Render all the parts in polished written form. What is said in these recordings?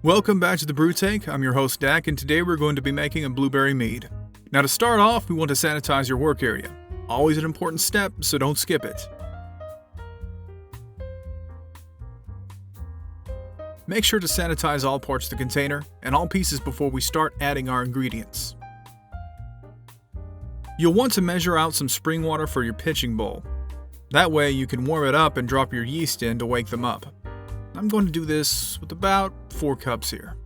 Welcome back to the Brew Take. I'm your host Dak, and today we're going to be making a blueberry mead. Now to start off, we want to sanitize your work area. Always an important step, so don't skip it. Make sure to sanitize all parts of the container and all pieces before we start adding our ingredients. You'll want to measure out some spring water for your pitching bowl. That way you can warm it up and drop your yeast in to wake them up. I'm going to do this with about 4 cups here.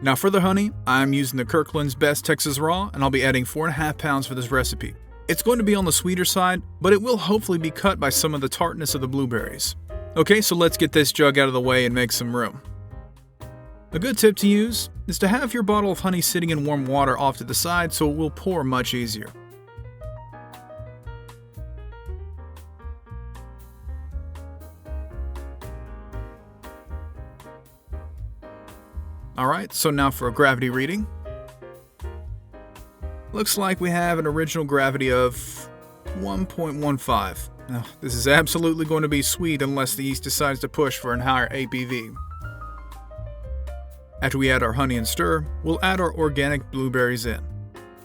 Now for the honey, I'm using the Kirkland's Best Texas Raw, and I'll be adding 4.5 pounds for this recipe. It's going to be on the sweeter side, but it will hopefully be cut by some of the tartness of the blueberries. Okay, so let's get this jug out of the way and make some room. A good tip to use is to have your bottle of honey sitting in warm water off to the side so it will pour much easier. Alright, so now for a gravity reading. Looks like we have an original gravity of 1.15. Now, this is absolutely going to be sweet unless the yeast decides to push for an higher ABV. After we add our honey and stir, we'll add our organic blueberries in.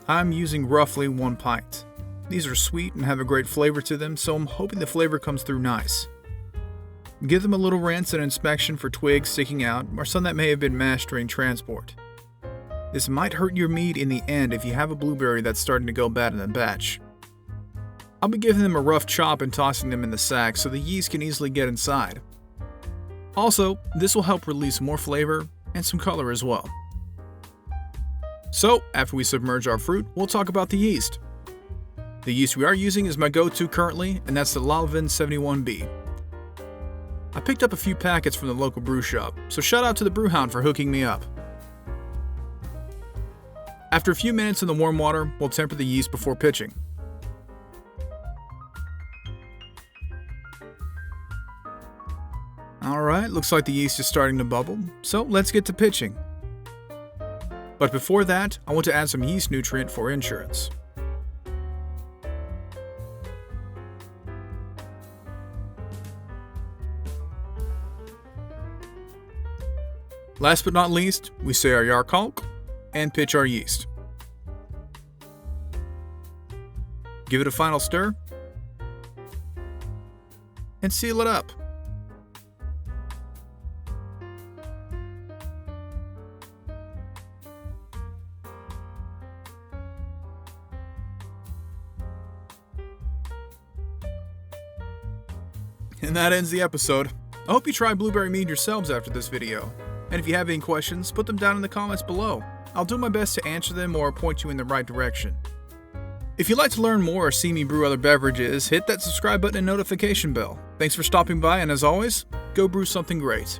I'm using roughly 1 pint. These are sweet and have a great flavor to them, so I'm hoping the flavor comes through nice. Give them a little rinse and inspection for twigs sticking out or some that may have been mashed during transport. This might hurt your mead in the end if you have a blueberry that's starting to go bad in the batch. I'll be giving them a rough chop and tossing them in the sack so the yeast can easily get inside. Also, this will help release more flavor and some color as well. So, after we submerge our fruit, we'll talk about the yeast. The yeast we are using is my go-to currently, and that's the Lalvin 71B. I picked up a few packets from the local brew shop, so shout out to the brew hound for hooking me up. After a few minutes in the warm water, we'll temper the yeast before pitching. Alright, looks like the yeast is starting to bubble, so let's get to pitching. But before that, I want to add some yeast nutrient for insurance. Last but not least, we say our yarkalk and pitch our yeast. Give it a final stir and seal it up. And that ends the episode. I hope you try blueberry mead yourselves after this video. And if you have any questions, put them down in the comments below. I'll do my best to answer them or point you in the right direction. If you'd like to learn more or see me brew other beverages, hit that subscribe button and notification bell. Thanks for stopping by, and as always, go brew something great.